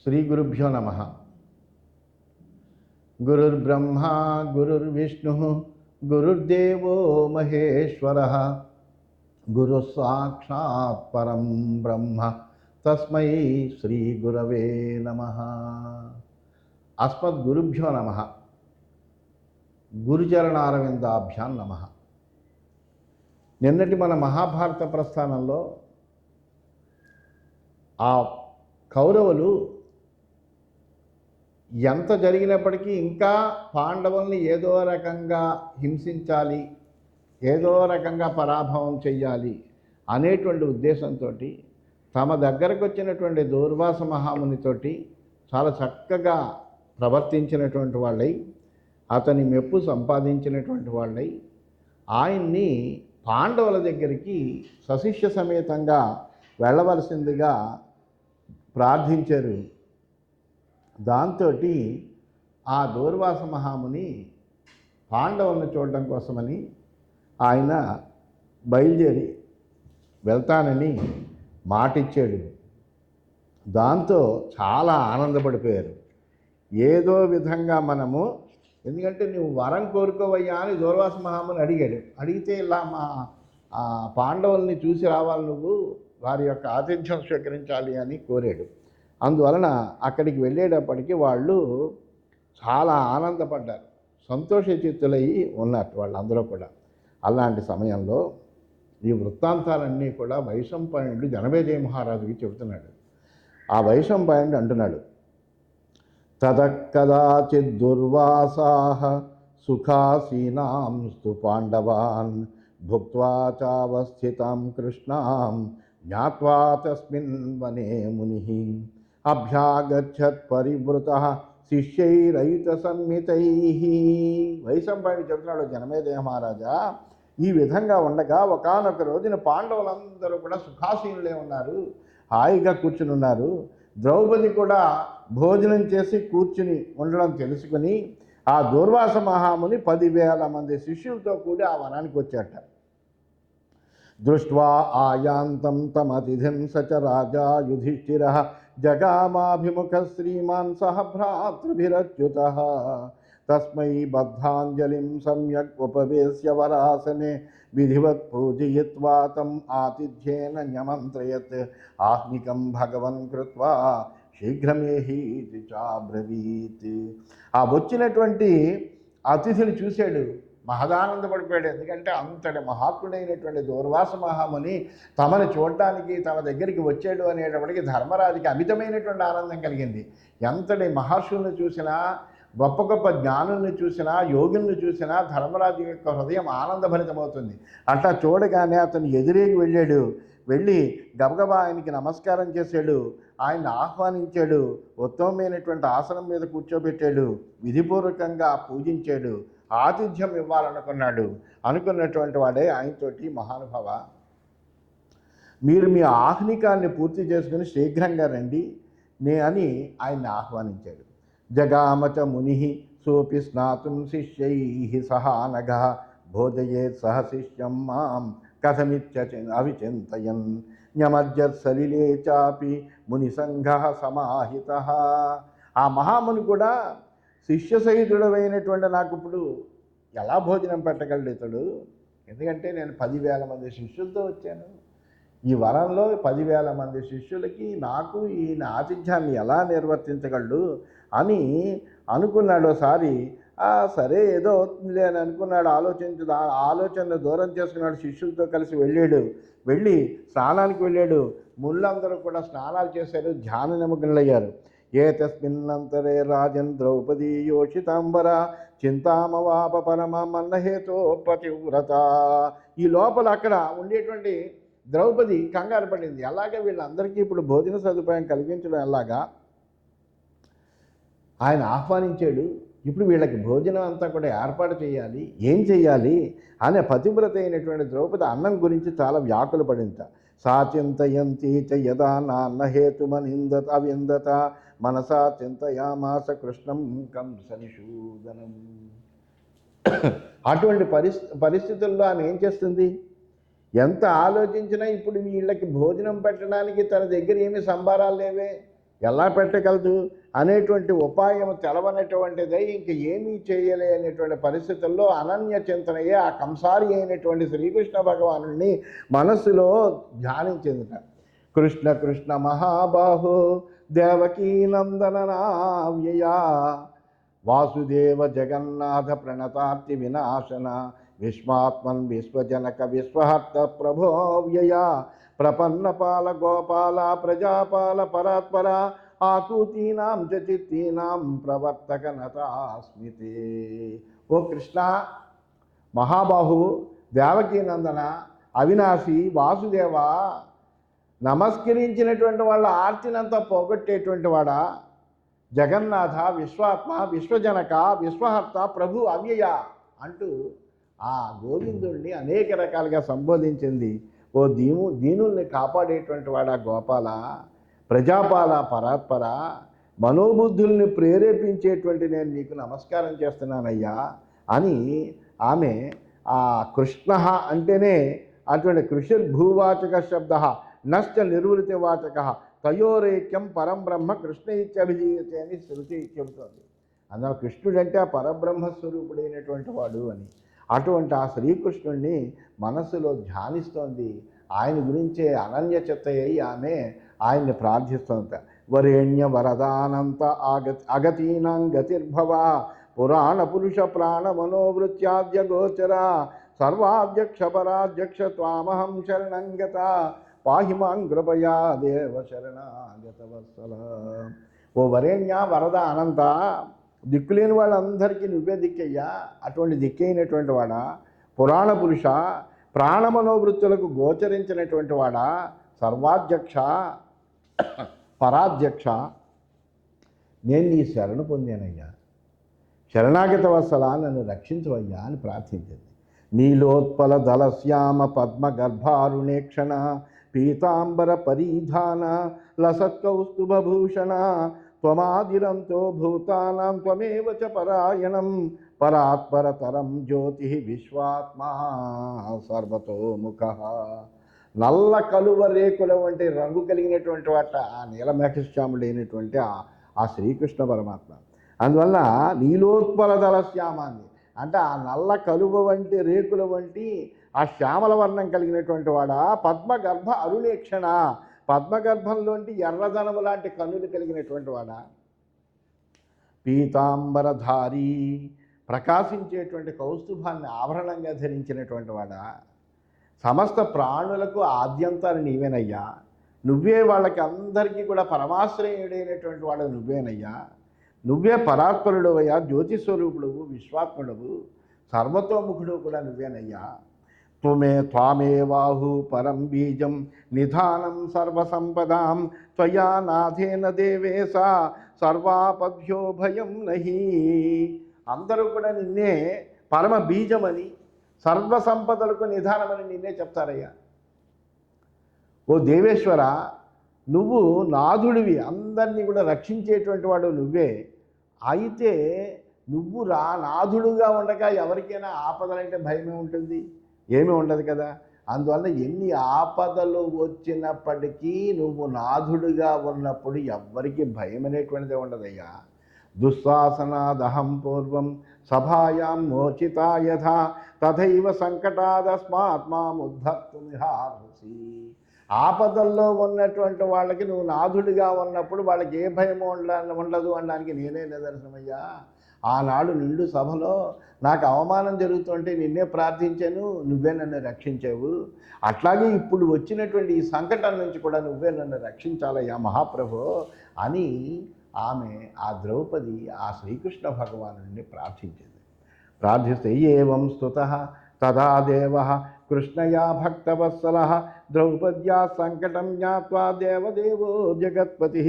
శ్రీ గురుభ్యో నమః. గురుర్బ్రహ్మా గురుర్విష్ణు గురుర్దేవో మహేశ్వరః. గురుః సాక్షాత్ పరం బ్రహ్మ తస్మై శ్రీ గురవే నమః. అస్మద్గురుభ్యో నమః. గురుచరణారవిందాభ్యాం నమః. నిన్నటి మన మహాభారత ప్రస్థానంలో ఆ కౌరవులు ఎంత జరిగినప్పటికీ ఇంకా పాండవుల్ని ఏదో రకంగా హింసించాలి, ఏదో రకంగా పరాభవం చెయ్యాలి అనేటువంటి ఉద్దేశంతో తమ దగ్గరకు వచ్చినటువంటి దూర్వాస మహామునితోటి చాలా చక్కగా ప్రవర్తించినటువంటి వాళ్ళై, అతని మెప్పు సంపాదించినటువంటి వాళ్ళై ఆయన్ని పాండవుల దగ్గరికి సశిష్య సమేతంగా వెళ్ళవలసిందిగా ప్రార్థించారు. దాంతో ఆ దూర్వాస మహాముని పాండవులను చూడడం కోసమని ఆయన బయలుదేరి వెళ్తానని మాటిచ్చాడు. దాంతో చాలా ఆనందపడిపోయారు. ఏదో విధంగా మనము, ఎందుకంటే నువ్వు వరం కోరుకోవయ్యా అని దూర్వాస మహాముని అడిగాడు. అడిగితే ఇలా మా పాండవుల్ని చూసి రావాలి, నువ్వు వారి యొక్క ఆతిథ్యం స్వీకరించాలి అని కోరాడు. అందువలన అక్కడికి వెళ్ళేటప్పటికీ వాళ్ళు చాలా ఆనందపడ్డారు, సంతోషచిత్తులయ్యి ఉన్నట్టు వాళ్ళందరూ కూడా. అలాంటి సమయంలో ఈ వృత్తాంతాలన్నీ కూడా వైశంపాయనుడు జనమేజయ మహారాజుకి చెబుతున్నాడు. ఆ వైశంపాయనుడు అంటున్నాడు, తదకదాచిద్ దుర్వాసాః సుఖాసీనాంస్తు పాండవాన్ భుక్త్వా చావస్థితాం కృష్ణాం జ్ఞాత్వా తస్మిన్ వనే మునిః అభ్యాగచ్చత్ పరివృతః శిష్యైరైత సన్మితైః. వైశంపాయనుడు చెబుతున్నాడు, జనమేజయ మహారాజా, ఈ విధంగా ఉండగా ఒకానొక రోజున పాండవులందరూ కూడా సుఖాసీనులే ఉన్నారు, హాయిగా కూర్చుని ఉన్నారు. ద్రౌపది కూడా భోజనం చేసి కూర్చుని ఉండడం తెలుసుకుని ఆ దూర్వాస మహాముని 10,000 మంది శిష్యులతో కూడి ఆ వనానికి వచ్చాట. దృష్ట్వా ఆయాంతం తమతిథిం సచ రాజా యుధిష్ఠిరః జగామాభిముఖ శ్రీమాన్ సహ భ్రాతృభిరచ్యుతః తస్మై బద్ధాంజలిం సమ్యక్ ఉపవేశ్య వరాసనే విధివత్ పూజయిత్వా తం ఆతిథ్యేన న్యమంత్రయత్ ఆహ్నికం భగవన్ కృత్వా శీఘ్రమేహీతి చాబ్రవీత్. ఆ వచ్చినటువంటి అతిథిని చూశాడు, మహదానందపడిపోయాడు. ఎందుకంటే అంతటి మహాత్ముడైనటువంటి దూర్వాస మహాముని తమను చూడడానికి తమ దగ్గరికి వచ్చాడు అనేటప్పటికీ ధర్మరాజుకి అమితమైనటువంటి ఆనందం కలిగింది. ఎంతటి మహర్షులను చూసినా, గొప్ప గొప్ప జ్ఞానుల్ని చూసినా, యోగుల్ని చూసినా ధర్మరాజు యొక్క హృదయం ఆనందభరితమవుతుంది. అట్లా చూడగానే అతను ఎదురేగి వెళ్ళాడు. వెళ్ళి గబగబా ఆయనకి నమస్కారం చేశాడు, ఆయన్ని ఆహ్వానించాడు, ఉత్తమమైనటువంటి ఆసనం మీద కూర్చోబెట్టాడు, విధిపూర్వకంగా పూజించాడు, ఆతిథ్యం ఇవ్వాలనుకున్నాడు. అనుకున్నటువంటి వాడే ఆయనతోటి, మహానుభావ, మీరు మీ ఆహ్నికాన్ని పూర్తి చేసుకుని శీఘ్రంగా రండి అని ఆయన్ని ఆహ్వానించాడు. జగామచ ముని సోపి స్నాతుం శిష్యైః సహా నఘః భోజయేత్ సహ శిష్యం మాం అవిచింతయన్ న్యమజ్జత్ సలిలే చాపి మునిసంఘః సమాహితః. ఆ మహాముని కూడా శిష్య సహితుడమైనటువంటి నాకు ఇప్పుడు ఎలా భోజనం పెట్టగలడు ఇతడు? ఎందుకంటే నేను 10,000 మంది శిష్యులతో వచ్చాను. ఈ వరంలో 10,000 మంది శిష్యులకి నాకు ఈయన ఆతిథ్యాన్ని ఎలా నిర్వర్తించగలడు అని అనుకున్నాడు. ఒకసారి సరే ఏదో అవుతుందిలే అని అనుకున్నాడు. ఆలోచనను దూరం చేసుకున్నాడు. శిష్యులతో కలిసి వెళ్ళి స్నానానికి వెళ్ళాడు. ముళ్ళందరూ కూడా స్నానాలు చేశారు, ధ్యాన నిమగ్నులయ్యారు. ఏతస్మిన్నంతరే రాజన్ ద్రౌపదీ యోషితాంబర చింతామవాప పరమమన్నహేతో పతివ్రత. ఈ లోపల అక్కడ ఉండేటువంటి ద్రౌపది కంగారు పడింది. అలాగే వీళ్ళందరికీ ఇప్పుడు భోజన సదుపాయం కలిగించడం ఎలాగా? ఆయన ఆహ్వానించాడు, ఇప్పుడు వీళ్ళకి భోజనం అంతా కూడా ఏర్పాటు చేయాలి, ఏం చేయాలి అనే పతివ్రత అయినటువంటి ద్రౌపది అన్నం గురించి చాలా వ్యాకుల పడింత. సా చింతయంతి చ యదా నాన్నహేతుమనిందత అవిందత మనసా చింతయామాస కృష్ణం కంసనిషూదనం. అటువంటి పరిస్థితుల్లో ఆమె ఏం చేస్తుంది? ఎంత ఆలోచించినా ఇప్పుడు వీళ్ళకి భోజనం పెట్టడానికి తన దగ్గర ఏమి సంబారాలు లేవే, ఎలా పెట్టగలదు అనేటువంటి ఉపాయం తెలవనటువంటిదై ఇంక ఏమీ చేయలేనటువంటి పరిస్థితుల్లో అనన్య చింతనయే ఆ కంసారి అయినటువంటి శ్రీకృష్ణ భగవానుడిని మనస్సులో ధ్యానించిందిట. కృష్ణ కృష్ణ మహాబాహో దేవకీ నందననావ్యయా వాసుదేవ జగన్నాథ ప్రణతార్తి వినాశన విశ్వాత్మన్ విశ్వజనక విశ్వహర్త ప్రభోవ్యయ ప్రపన్నపాల గోపాల ప్రజాపాల పరాత్పర ఆకూతీనాం చ చిత్తీనాం ప్రవర్తక నతాస్మితే. ఓ కృష్ణ, మహాబాహు, దేవకీనందన, అవినాశి, వాసుదేవ, నమస్కరించినటువంటి వాళ్ళ ఆర్తినంతా పోగొట్టేటువంటి వాడా, జగన్నాథ, విశ్వాత్మ, విశ్వజనక, విశ్వహర్త, ప్రభు, అవ్యయ అంటూ ఆ గోవిందుడిని అనేక రకాలుగా సంబోధించింది. ఓ దీనుల్ని కాపాడేటువంటి వాడా గోపాల, ప్రజాపాల, పరాత్పర, మనోబుద్ధుల్ని ప్రేరేపించేటువంటి నేను నీకు నమస్కారం చేస్తున్నానయ్యా అని ఆమె ఆ కృష్ణ అంటేనే అటువంటి కృషిర్భూవాచక శబ్ద నశ్చ నిర్వృతివాచక తయోరేక్యం పరం బ్రహ్మ కృష్ణ ఇత్యభిజీయతే అని శృతి చెబుతోంది. అందులో కృష్ణుడంటే ఆ పరబ్రహ్మ స్వరూపుడైనటువంటి వాడు అని. అటువంటి ఆ శ్రీకృష్ణుడిని మనస్సులో ధ్యానిస్తోంది. ఆయన గురించే అనన్య చిత్తయ్యి ఆమె ఆయన్ని ప్రార్థిస్తోంది. వరేణ్య వరదానంత అగతీనాం గతిర్భవ పురాణ పురుష ప్రాణ మనోవృత్యాద్య గోచర సర్వాధ్యక్ష పరాధ్యక్ష త్వామహం శరణంగత పాహి మాం కృపయా దేవ శరణాగత వత్సల. ఓ వరేణ్య వరద అనంత, దిక్కులేని వాళ్ళందరికీ నువ్వే దిక్కయ్యా, అటువంటి దిక్కైనటువంటి వాడా, పురాణ పురుష, ప్రాణమనోవృత్తులకు గోచరించినటువంటి వాడా, సర్వాధ్యక్ష పరాధ్యక్ష, నేను నీ శరణు పొందానయ్యా, శరణాగత వత్సల నన్ను రక్షించవయ్యా అని ప్రార్థించింది. నీలోత్పల దళశ్యామ పద్మ గర్భారుణేక్షణ పీతాంబర పరిధాన లసత్కౌస్తుభభూషణ త్వమాదిరంతో భూతానాం త్వమేవ చ పరాయణం పరాత్పరతరం జ్యోతి విశ్వాత్మా సర్వతోముఖ. నల్ల కలువ రేకుల వంటి రంగు కలిగినటువంటి వాట ఆ నీలమేఘశ్యాముడైనటువంటి ఆ శ్రీకృష్ణ పరమాత్మ. అందువల్ల నీలోత్పల దళశ్యామాన్ని అంటే ఆ నల్ల కలువ వంటి రేకుల వంటి ఆ శ్యామల వర్ణం కలిగినటువంటి వాడా, పద్మగర్భ అరుణేక్షణ, పద్మగర్భంలోంటి ఎర్రదనము లాంటి కన్నులు కలిగినటువంటి వాడా, పీతాంబరధారి, ప్రకాశించేటువంటి కౌస్తుభాన్ని ఆభరణంగా ధరించినటువంటి వాడా, సమస్త ప్రాణులకు ఆద్యంతాన్ని నీవేనయ్యా, నువ్వే వాళ్ళకి అందరికీ కూడా పరమాశ్రయుడైనటువంటి వాడు నువ్వేనయ్యా, నువ్వే పరాత్పరుడవయ్యా, జ్యోతిస్వరూపుడవు, విశ్వాత్ముడవు, సర్వతోముఖుడు కూడా నువ్వేనయ్యా. త్వామేవాహు పరం బీజం నిధానం సర్వసంపదాం త్వయా నాథేన దేవేశ సర్వాపద్భ్యో భయం నహి. అందరూ కూడా నిన్నే పరమ బీజమని, సర్వసంపదలకు నిధానమని నిన్నే చెప్తారయ్యా. ఓ దేవేశ్వర, నువ్వు నాథుడివి, అందరినీ కూడా రక్షించేటువంటి వాడు నువ్వే. అయితే నువ్వు నాథుడుగా ఉండగా ఎవరికైనా ఆపదలంటే భయమే ఉంటుంది, ఏమీ ఉండదు కదా. అందువల్ల ఎన్ని ఆపదలు వచ్చినప్పటికీ నువ్వు నాథుడిగా ఉన్నప్పుడు ఎవ్వరికి భయం అనేటువంటిదే ఉండదయ్యా. దుశ్శాసనాదహం పూర్వం సభాయాం మోచితా యథా తథైవ సంకటాదస్మాత్ మాముద్ధర్తుమిహార్హసి. ఆపదల్లో ఉన్నటువంటి వాళ్ళకి నువ్వు నాథుడిగా ఉన్నప్పుడు వాళ్ళకి ఏ భయం ఉండదు అనడానికి నేనే నిదర్శనమయ్యా. ఆనాడు నిండు సభలో నాకు అవమానం జరుగుతుంటే నిన్నే ప్రార్థించాను, నువ్వే నన్ను రక్షించావు. అట్లాగే ఇప్పుడు వచ్చినటువంటి ఈ సంకటం నుంచి కూడా నువ్వే నన్ను రక్షించాలయ్యా మహాప్రభో అని ఆమె ఆ ద్రౌపది ఆ శ్రీకృష్ణ భగవానుడిని ప్రార్థించింది. ప్రార్థిస్తే ఏవం స్తుతః తదా దేవః కృష్ణయా భక్తవత్సలః ద్రౌపద్యా సంకటం జ్ఞాత్వా దేవదేవో జగత్పతిః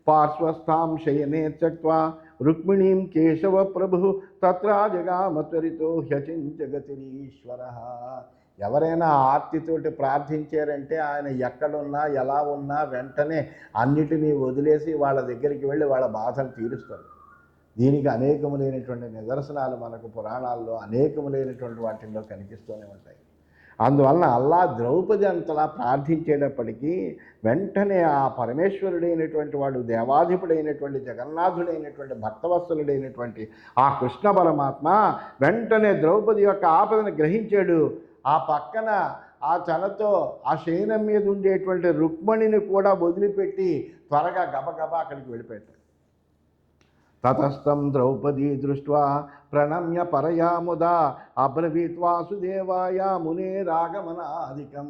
పార్శ్వస్థాం శయనే త్యక్త్వా రుక్మిణీం కేశవ ప్రభు తత్రా జగామత్వరితో హ్యచించగతిరీశ్వరః. ఎవరైనా ఆర్తితోటి ప్రార్థించారంటే ఆయన ఎక్కడున్నా ఎలా ఉన్నా వెంటనే అన్నిటినీ వదిలేసి వాళ్ళ దగ్గరికి వెళ్ళి వాళ్ళ బాధలు తీరుస్తారు. దీనికి అనేకములైనటువంటి నిదర్శనాలు మనకు పురాణాల్లో అనేకములైనటువంటి వాటిల్లో కనిపిస్తూనే ఉంటాయి. అందువలన అల్లా ద్రౌపది అంతలా ప్రార్థించేటప్పటికీ వెంటనే ఆ పరమేశ్వరుడైనటువంటి వాడు, దేవాధిపుడైనటువంటి జగన్నాథుడైనటువంటి భక్తవత్సలుడైనటువంటి ఆ కృష్ణ పరమాత్మ వెంటనే ద్రౌపది యొక్క ఆపదను గ్రహించాడు. ఆ పక్కన ఆ తనతో ఆ శయనం మీద ఉండేటువంటి రుక్మిణిని కూడా వదిలిపెట్టి త్వరగా గబగబా అక్కడికి వెళ్ళిపోయాడు. తతస్థం ద్రౌపదీ దృష్ట్వా ప్రణమ్య పరయా ముదా అబ్రవీత్ వాసుదేవాయ మునేరాగమనాధికం.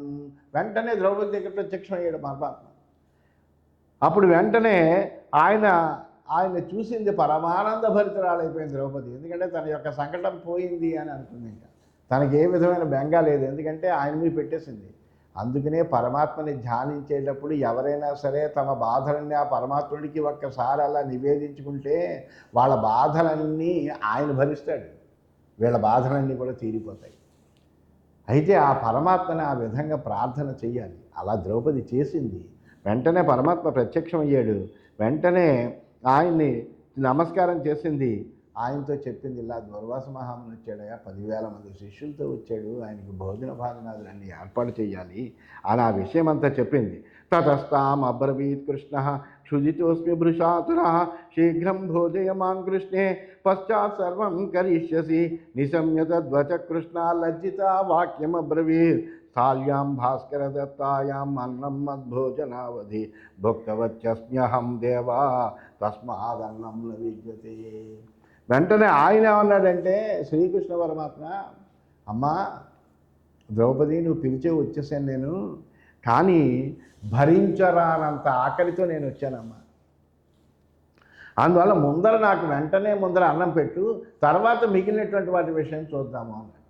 వెంటనే ద్రౌపది దగ్గర ప్రత్యక్షమయ్యాడు పరమాత్మ. అప్పుడు వెంటనే ఆయన చూసింది పరమానంద భరితురాలైపోయింది ద్రౌపది. ఎందుకంటే తన యొక్క సంకటం పోయింది అని అనుకుంది. ఇంకా తనకి ఏ విధమైన బెంగ లేదు, ఎందుకంటే ఆయన మీద పెట్టేసింది. అందుకనే పరమాత్మని ధ్యానించేటప్పుడు ఎవరైనా సరే తమ బాధలన్నీ ఆ పరమాత్ముడికి ఒక్కసారి అలా నివేదించుకుంటే వాళ్ళ బాధలన్నీ ఆయన భరిస్తాడు, వీళ్ళ బాధలన్నీ కూడా తీరిపోతాయి. అయితే ఆ పరమాత్మని ఆ విధంగా ప్రార్థన చెయ్యాలి. అలా ద్రౌపది చేసింది. వెంటనే పరమాత్మ ప్రత్యక్షమయ్యాడు. వెంటనే ఆయన్ని నమస్కారం చేసింది. ఆయనతో చెప్పింది, ఇలా దుర్వాస మహాముని వచ్చాడయా, 10,000 మంది శిష్యులతో వచ్చాడు, ఆయనకి భోజన భాగనాదులన్నీ ఏర్పాటు చేయాలి అని ఆ విషయం అంతా చెప్పింది. తతస్తాం అబ్రవీత్ కృష్ణ క్షుజితోస్మి భృషాతుర శీఘ్రం భోజయ మాం కృష్ణే పశ్చాత్ సర్వం కరిష్యసి నిశమ్య తద్వచ కృష్ణ లజ్జిత వాక్యమబ్రవీత్ స్థాళ్యాం భాస్కర దత్తాయాం అన్నం మద్భోజనావధి భుక్తవచ్చస్మ్యహం దేవా తస్మాదన్నం న విద్యతే. వెంటనే ఆయన ఏమన్నాడంటే శ్రీకృష్ణ పరమాత్మ, అమ్మా ద్రౌపది నువ్వు పిలిచే వచ్చేసాను నేను, కానీ భరించరానంత ఆకలితో నేను వచ్చానమ్మా. అందువల్ల వెంటనే ముందర అన్నం పెట్టు, తర్వాత మిగిలినటువంటి వాటి విషయం చూద్దాము అన్నాడు.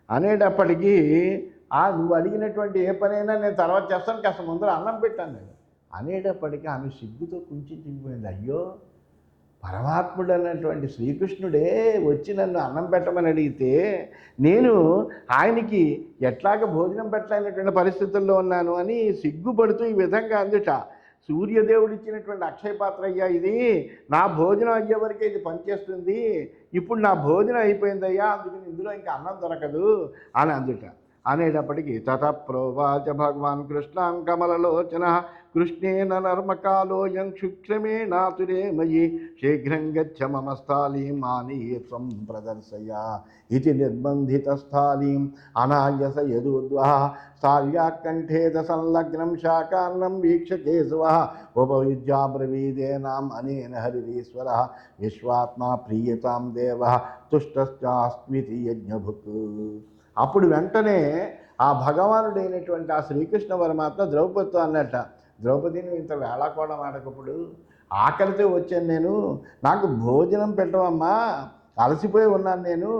అనేటప్పటికీ నువ్వు అడిగినటువంటి ఏ పనైనా నేను తర్వాత చేస్తాను, కాస్త ముందర అన్నం పెట్టాను నేను అనేటప్పటికీ ఆమె సిగ్గుతో కుంచించిపోయింది. అయ్యో, పరమాత్ముడు అన్నటువంటి శ్రీకృష్ణుడే వచ్చి నన్ను అన్నం పెట్టమని అడిగితే నేను ఆయనకి ఎట్లాగ భోజనం పెట్టలేనటువంటి పరిస్థితుల్లో ఉన్నాను అని సిగ్గుపడుతూ ఈ విధంగా అందుట. సూర్యదేవుడు ఇచ్చినటువంటి అక్షయ పాత్ర అయ్యా ఇది, నా భోజనం అయ్యే వరకే ఇది పనిచేస్తుంది, ఇప్పుడు నా భోజనం అయిపోయిందయ్యా, అందుకని ఇందులో ఇంకా అన్నం దొరకదు అని అందుట. అనేటప్పటికీ తత ప్రోవాచ భగవాన్ కృష్ణాం కమలలోచన కృష్ణేన నర్మకాలోయం క్షుక్షమేణాతురే మయి శీఘ్రం గచ్చ మమ స్థాళీం ఆనీయ త్వం ప్రదర్శయ ఇది నిర్బంధితస్థాళీం అనాయస యదూద్వః స్థాళ్యాకంఠేద సంలగ్నం శాకాన్నం వీక్ష కేశవః ఉపవిద్యాబ్రవీదేనాం అనేన హరిరీశ్వరః విశ్వాత్మా ప్రీయతాం దేవః తుష్టశ్చాస్మితి యజ్ఞభుక్. అప్పుడు వెంటనే ఆ భగవానుడైనటువంటి ఆ శ్రీకృష్ణ పరమాత్మ ద్రౌపదితో అన్నట్ట, ద్రౌపది నువ్వు ఇంత వేళాకోళం ఆడకప్పుడు ఆకలితో వచ్చాను నేను, నాకు భోజనం పెట్టవమ్మా, అలసిపోయి ఉన్నాను నేను,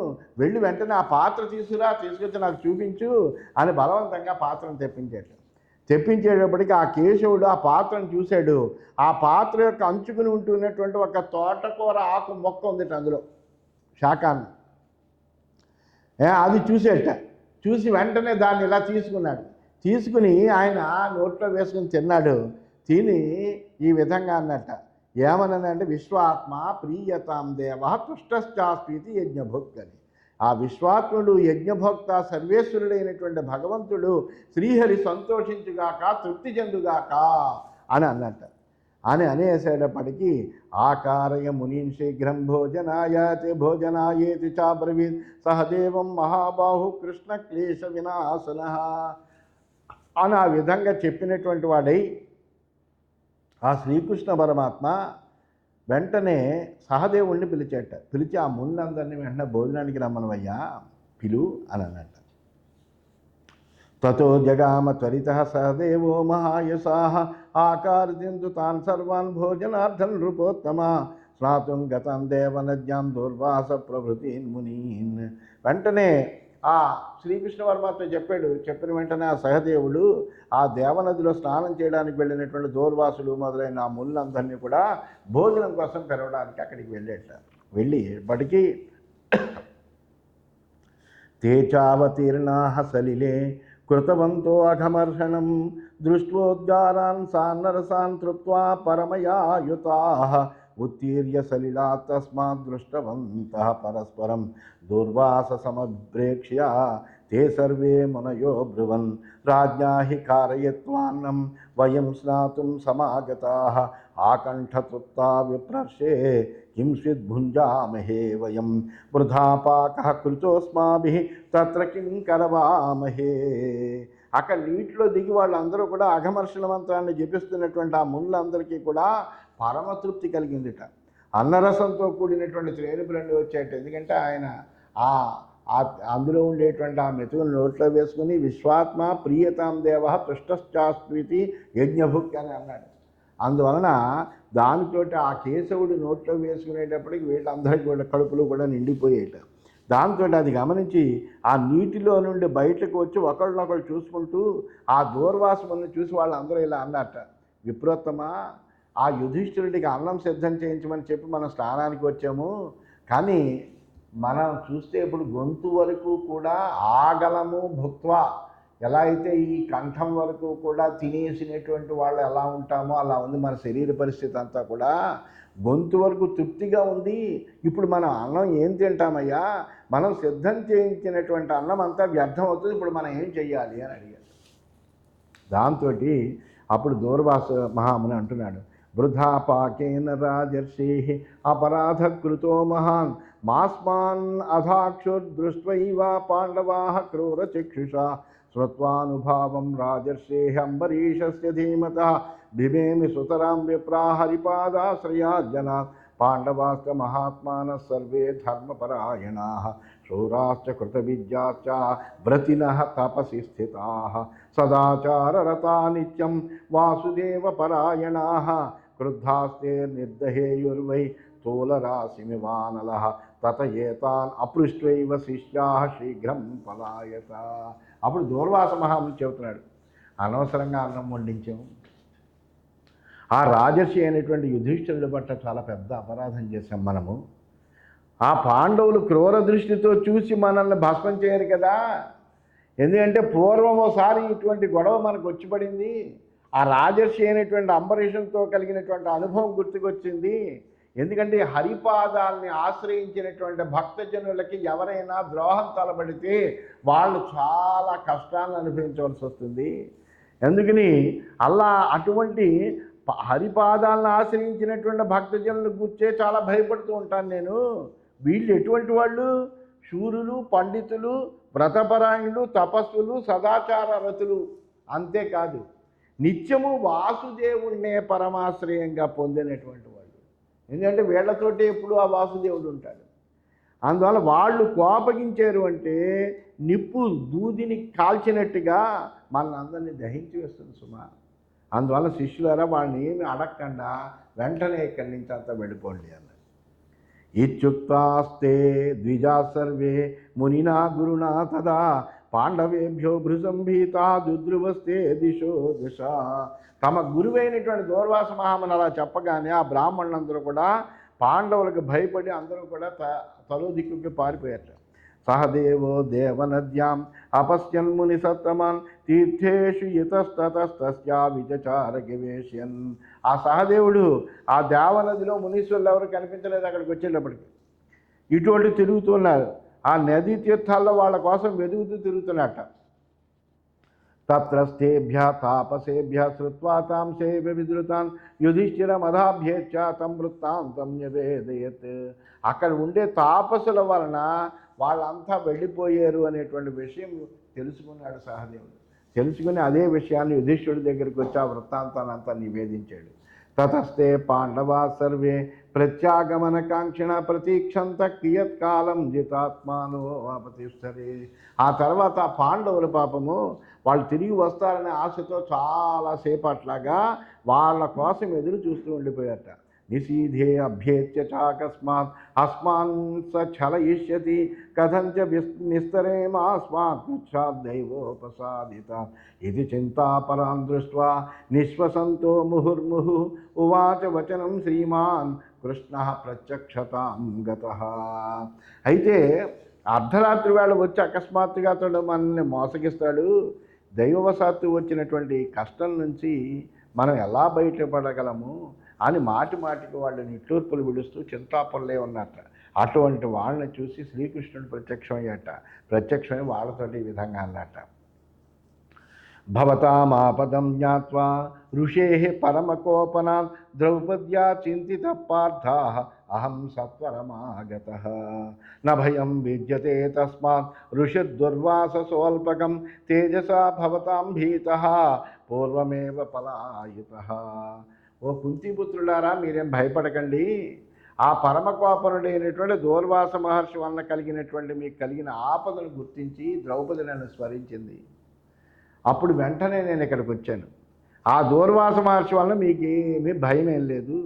వెళ్ళి వెంటనే ఆ పాత్ర తీసుకొచ్చి నాకు చూపించు అని బలవంతంగా పాత్రను తెప్పించేటప్పటికి ఆ కేశవుడు ఆ పాత్రను చూశాడు. ఆ పాత్ర యొక్క అంచుకుని ఉంటున్నటువంటి ఒక తోటకూర ఆకు మొక్క ఉంది అందులో, శాకాన్ని అది చూసి వెంటనే దాన్ని ఇలా తీసుకుని ఆయన నోట్లో వేసుకుని తిన్నాడు. తిని ఈ విధంగా అన్నట్ట, ఏమనంటే విశ్వాత్మ ప్రీయతాం దేవ తుష్టశ్చాస్పీతి యజ్ఞభోక్త అని. ఆ విశ్వాత్ముడు యజ్ఞభోక్త సర్వేశ్వరుడైనటువంటి భగవంతుడు శ్రీహరి సంతోషించుగాక, తృప్తి చెందుగాక అని అన్నట్ట. అనేసేటప్పటికీ ఆకారయ మునీన్ శీఘ్రం భోజనాయేతి చాబ్రవీత్ సహదేవం మహాబాహు కృష్ణ క్లేశ వినాశన అని ఆ విధంగా చెప్పినటువంటి వాడై ఆ శ్రీకృష్ణ పరమాత్మ వెంటనే సహదేవుణ్ణి పిలిచి ఆ మున్నందరినీ వెంటనే భోజనానికి రమ్మనవయ్యా పిలు అని అన్నట్ట. తతో జగామ త్వరిత సహదేవో మహాయసాః ఆకారయంతు తాన్ సర్వాన్ భోజనార్థం నృపోత్తమ స్నాతుం గతం దేవనద్యాం దుర్వాస ప్రభృతీన్ మునీన్. వెంటనే ఆ శ్రీకృష్ణ పరమాత్మ చెప్పిన వెంటనే ఆ సహదేవుడు ఆ దేవనదిలో స్నానం చేయడానికి వెళ్ళినటువంటి దూర్వాసులు మొదలైన ఆ ముళ్ళందరినీ కూడా భోజనం కోసం పిలవడానికి అక్కడికి వెళ్ళేటప్పటికీ తే చావతీర్ణాః సలిలే కృతవంతో అఘమర్షణం దృష్ట్వోద్గారాన్ సాన్నరసాన్ తృప్త్వా పరమయాయుతాః ఉత్తీర్య సలిలా తస్మాత్ దృష్టవంతః పరస్పరం దుర్వాససమభ్రేక్ష్య తే సర్వే మునయో బ్రువన్ రాజ్ఞా హి కారయత్వాన్నం వయం స్నాతుం సమాగతాః ఆకంఠతృప్తా విప్రర్షే కిం స్విద్భుంజామహే వయం వృధా పాకః కృతోస్మాభిః తత్ర కిం కరవామహే. అక్కడ నీటిలో దిగి వాళ్ళందరూ కూడా అఘమర్షణ మంత్రాన్ని జపిస్తున్నటువంటి ఆ మునులందరికీ కూడా పరమతృప్తి కలిగిందిట. అన్నరసంతో కూడినటువంటి శ్రేణుపులన్నీ వచ్చాయట. ఎందుకంటే ఆయన అందులో ఉండేటువంటి ఆ మెతుకుని నోట్లో వేసుకుని విశ్వాత్మ ప్రియతాం దేవ పృష్టశ్చాస్త్రీతి యజ్ఞభుక్ అని అన్నాడు. అందువలన దానితోటి ఆ కేశవుడు నోట్లో వేసుకునేటప్పటికి వీళ్ళందరికీ కూడా కడుపులు కూడా నిండిపోయేట. దాంతో అది గమనించి ఆ నీటిలో నుండి బయటకు వచ్చి ఒకళ్ళనొకళ్ళు చూసుకుంటూ ఆ దూర్వాసములను చూసి వాళ్ళందరూ ఇలా అన్నట్ట, విప్రోత్తమ ఆ యుధిష్ఠిరుడికి అన్నం సిద్ధం చేయించమని చెప్పి మనం స్నానానికి వచ్చాము, కానీ మనం చూస్తే ఇప్పుడు గొంతు వరకు కూడా ఆగలము భుక్వా, ఎలా అయితే ఈ కంఠం వరకు కూడా తినేసినటువంటి వాళ్ళు ఎలా ఉంటామో అలా ఉంది మన శరీర పరిస్థితి అంతా కూడా. గొంతు వరకు తృప్తిగా ఉంది, ఇప్పుడు మనం అన్నం ఏం తింటామయ్యా, మనం సిద్ధం చేయించినటువంటి అన్నం అంతా వ్యర్థం అవుతుంది, ఇప్పుడు మనం ఏం చెయ్యాలి అని అడిగాడు. దాంతో అప్పుడు దూర్వాస మహాముని అంటున్నాడు, వృధా పాకేన రాజర్షి అపరాధ కృతో మహాన్ మాస్మాన్ అధాక్షుర్దృష్ట్వైవ పాండవాః క్రూరచక్షుషా శ్రుత్వానుభావం రాజర్షే అంబరీషస్య ధీమతః బిభేమి సుతరాం విప్రా హరిపాదాశ్రయా జనా పాండవాశ్చ మహాత్మానః సర్వే ధర్మపరాయణాః శూరాశ్చ కృతవిద్యాశ్చ వ్రతినః తపసి స్థితాః సదాచారరతా నిత్యం వాసుదేవపరాయణాః క్రుద్ధాస్తే నిర్దహేయుర్వై తోలరాశిమివానలః తత ఏతాన్ అపృష్ట్వైవ శిష్యాః శీఘ్రం పలాయత. అప్పుడు దూర్వాస మహాముని చెబుతున్నాడు, అనవసరంగా అన్నం వండించాము, ఆ రాజర్షి అయినటువంటి యుధిష్ఠిరుడి పట్ల చాలా పెద్ద అపరాధం చేశాం మనము. ఆ పాండవులు క్రూర దృష్టితో చూసి మనల్ని భస్మం చేయరు కదా, ఎందుకంటే పూర్వం ఒకసారి ఇటువంటి గొడవ మనకు వచ్చి పడింది, ఆ రాజర్షి అయినటువంటి అంబరీషంతో కలిగినటువంటి అనుభవం గుర్తుకొచ్చింది. ఎందుకంటే హరిపాదాల్ని ఆశ్రయించినటువంటి భక్తజనులకి ఎవరైనా ద్రోహం తలబడితే వాళ్ళు చాలా కష్టాలను అనుభవించవలసి వస్తుంది. ఎందుకని అలా అటువంటి హరిపాదాలను ఆశ్రయించినటువంటి భక్తజనుల గుర్చే చాలా భయపడుతూ ఉంటాను నేను. వీళ్ళు ఎటువంటి వాళ్ళు? శూరులు, పండితులు, వ్రతపరాయణులు, తపస్సులు, సదాచార రతులు. అంతేకాదు నిత్యము వాసుదేవుణ్ణే పరమాశ్రయంగా పొందినటువంటి వాళ్ళు. ఎందుకంటే వీళ్లతోటి ఎప్పుడు ఆ వాసుదేవుడు ఉంటాడు. అందువల్ల వాళ్ళు కోపగించారు అంటే నిప్పు దూదిని కాల్చినట్టుగా మనందరినీ దహించి వేస్తుంది సుమా. అందువల్ల శిష్యులారా వాళ్ళని ఏమి అడగకుండా వెంటనే ఇక్కడి నుంచి అంతా వెళ్ళిపోండి అన్నారు. ఇత్యుక్తాస్తే ద్విజా సర్వే మునినా గురునా తదా పాండవేభ్యో భృసంభీతా దుద్రువస్తే దిశో దిశ. తమ గురువైనటువంటి దూర్వాస మహాముని అలా చెప్పగానే ఆ బ్రాహ్మణులందరూ కూడా పాండవులకు భయపడి అందరూ కూడా తలో దిక్కుకి పారిపోయారు. సహదేవో దేవనద్యాం అపశ్యన్ముని సత్తమాన్ తీర్థేషు ఇతస్తతస్తస్యా విచచార గివేష్యన్. ఆ సహదేవుడు ఆ దేవనదిలో మునీశ్వరులు ఎవరు కనిపించలేదు. అక్కడికి వచ్చేటప్పటికి ఇటువంటి తిరుగుతున్నారు. ఆ నదీ తీర్థాల్లో వాళ్ళ కోసం వెతుకుతూ తిరుగుతున్నట్ట. తత్రస్థేభ్య తాపసేభ్య శ్రుత్వా తాం సేవ్య విధృతాన్ యుధిష్ఠిరమధాభ్యేచ్ఛ తం వృత్తాంతం నివేదయత్. అక్కడ ఉండే తాపసుల వలన వాళ్ళంతా వెళ్ళిపోయారు అనేటువంటి విషయం తెలుసుకున్నాడు సహదేవుడు. తెలుసుకుని అదే విషయాన్ని యుధిష్ఠిరుడి దగ్గరికి వచ్చి ఆ వృత్తాంతాన్ని అంతా నివేదించాడు. తతస్తే పాండవా సర్వే ప్రత్యాగమనకాంక్షణ ప్రతీక్షంత కియత్కాలం జితాత్మానో ఆపతిష్టరే. ఆ తర్వాత ఆ పాండవుల పాపము వాళ్ళు తిరిగి వస్తారనే ఆశతో చాలాసేపు అట్లాగా వాళ్ళ కోసం ఎదురు చూస్తూ ఉండిపోయారట. నిషీధే అభ్యేత్య చాకస్మాత్ అస్మాన్ స ఛలయిష్యతి కథంచ నిస్తరేమాస్మాత్ దైవోపసాదిత ఇది చింతాపరాం దృష్ట్వా నిశ్వసంతో ముహుర్ముహు ఉవాచ వచనం శ్రీమాన్ కృష్ణ ప్రత్యక్షతాం గతః. అయితే అర్ధరాత్రి వేళ వచ్చి అకస్మాత్తుగా అతడు మనల్ని మోసగిస్తాడు. దైవవశాత్తు వచ్చినటువంటి కష్టం నుంచి మనం ఎలా బయటపడగలము? అని మాటి మాటికి వాళ్ళు నిట్టూర్పులు విడుస్తూ చింతాపల్లే ఉన్నట్ట. అటువంటి వాళ్ళని చూసి శ్రీకృష్ణుడు ప్రత్యక్షమయ్యట. ప్రత్యక్షమై వాళ్ళతోటి ఈ విధంగా అన్నట్ట. భవతామాపదం జ్ఞాత్వా ఋషేః పరమకోపనాన్ ద్రౌపద్యా చింతిత పార్థాః అహం సత్వరమాగతః న భయం విద్యతే తస్మాత్ ఋషిర్దుర్వాససోల్పకం తేజసా భవతాం భీతః పూర్వమేవ పలాయితః. ఓ కుంతిపుత్రులారా, మీరేం భయపడకండి. ఆ పరమకోపనుడైనటువంటి దూర్వాస మహర్షి వలన కలిగినటువంటి మీకు కలిగిన ఆపదను గుర్తించి ద్రౌపది నన్ను స్మరించింది. అప్పుడు వెంటనే నేను ఇక్కడికి వచ్చాను. ఆ దూర్వాస మహర్షి వలన మీకేమీ భయం ఏం లేదు.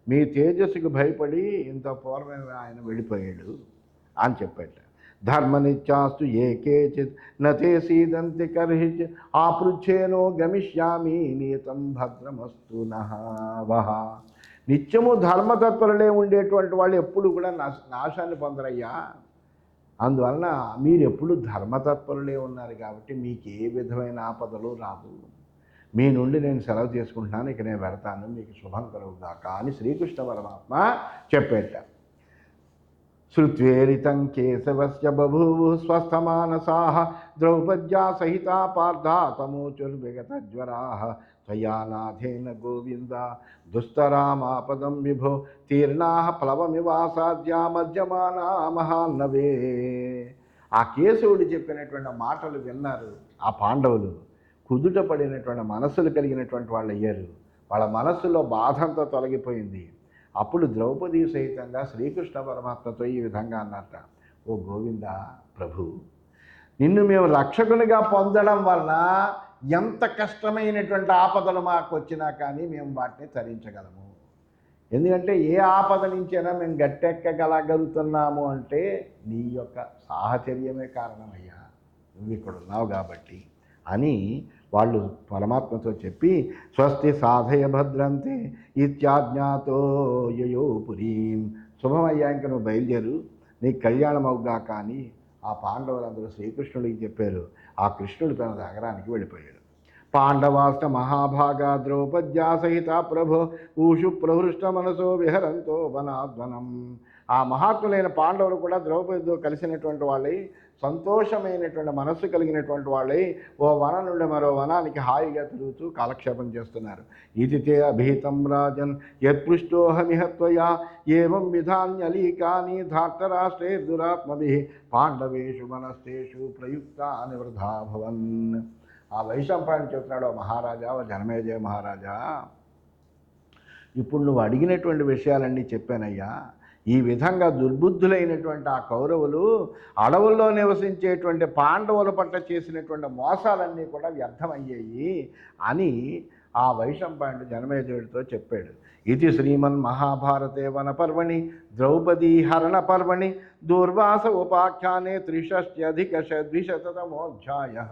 మీ తేజస్సుకు భయపడి ఇంత పూర్వమే ఆయన వెళ్ళిపోయాడు అని చెప్పాట. ధర్మనిత్యాస్తు ఏ కేచిత్ నతే సీదంతి కర్హిచ్ ఆపృచ్ఛేనో గమిష్యామి నీతం భద్రమస్తు నః వహ. నిత్యము ధర్మతత్పరులే ఉండేటువంటి వాళ్ళు ఎప్పుడు కూడా నాశాన్ని పొందరయ్యా. అందువలన మీరు ఎప్పుడు ధర్మతత్పరులే ఉన్నారు కాబట్టి మీకు ఏ విధమైన ఆపదలు రావు. మీ నుండి నేను సెలవు తీసుకుంటున్నాను, ఇక నేను వెడతాను, మీకు శుభం కలుగుగాక అని శ్రీకృష్ణ పరమాత్మ చెప్పేట. శృత్వేరితం కేశవస్య బభూవు స్వస్థమానసాః ద్రౌపద్యా సహితా పార్థా తమోచుర్విగతజ్వరాః త్వయానాథేన గోవింద దుస్తరామాపదం విభో తీర్ణాః ప్లవమివాసాద్యా మధ్యమానా మహాన్నవే. ఆ కేశవుడు చెప్పినటువంటి మాటలు విన్నారు ఆ పాండవులు. కుదుట పడినటువంటి మనస్సులు కలిగినటువంటి వాళ్ళు అయ్యారు. వాళ్ళ మనస్సులో బాధంతా తొలగిపోయింది. అప్పుడు ద్రౌపది సహితంగా శ్రీకృష్ణ పరమాత్మతో ఈ విధంగా అన్నట్ట. ఓ గోవింద ప్రభు, నిన్ను మేము రక్షకునిగా పొందడం వలన ఎంత కష్టమైనటువంటి ఆపదలు మాకు వచ్చినా కానీ మేము వాటిని తరించగలము. ఎందుకంటే ఏ ఆపద నుంచైనా మేము గట్టెక్కగలగలుగుతున్నాము అంటే నీ యొక్క సాహచర్యమే కారణమయ్యా, నువ్వు ఇక్కడ ఉన్నావు కాబట్టి అని వాళ్ళు పరమాత్మతో చెప్పి స్వస్తి సాధయ భద్రంతే ఇత్యాజ్ఞాతో యయో పురీం. శుభమయ్యా, ఇంక నువ్వు బయలుదేరు, నీకు కళ్యాణం అవుగా కానీ ఆ పాండవులందరూ శ్రీకృష్ణుడికి చెప్పారు. ఆ కృష్ణుడు తన నగరానికి వెళ్ళిపోయాడు. పాండవాష్ట మహాభాగా ద్రౌపద్యా సహిత ప్రభో ఊషు ప్రహృష్ట మనసో విహరంతో వనాద్వనం. ఆ మహాత్ములైన పాండవులు కూడా ద్రౌపదితో కలిసినటువంటి వాళ్ళై సంతోషమైనటువంటి మనస్సు కలిగినటువంటి వాళ్ళై ఓ వనం నుండి మరో వనానికి హాయిగా తిరుగుతూ కాలక్షేపం చేస్తున్నారు. ఇది తే అభీతం రాజన్ యత్పృష్టోహమిహ త్వయా ఏవం విధాన్యలీకాని ధార్తరాష్ట్రే దురాత్మభిః పాండవేషు మనస్తేషు ప్రయుక్తాని వృధా భవన్. ఆ వైశంపాయనుడు చెప్తున్నాడు, ఓ మహారాజా, ఓ జనమేజయ మహారాజా, ఇప్పుడు నువ్వు అడిగినటువంటి విషయాలన్నీ చెప్పానయ్యా. ఈ విధంగా దుర్బుద్ధులైనటువంటి ఆ కౌరవులు అడవుల్లో నివసించేటువంటి పాండవుల పట్ల చేసినటువంటి మోసాలన్నీ కూడా వ్యర్థమయ్యాయి అని ఆ వైశంపాయనుడు జనమేజయుడితో చెప్పాడు. ఇది శ్రీమన్ మహాభారతే వనపర్వణి ద్రౌపదీ హరణ పర్వణి దూర్వాస ఉపాఖ్యానే 63-ద్విశతమోధ్యాయః.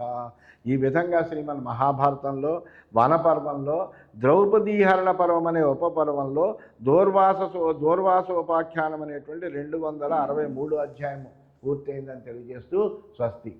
ఈ విధంగా శ్రీమన్ మహాభారతంలో వనపర్వంలో ద్రౌపదీహరణ పర్వం అనే ఉపపర్వంలో దూర్వాసోపాఖ్యానం అనేటువంటి 263 అధ్యాయము పూర్తయిందని తెలియజేస్తూ స్వస్తి.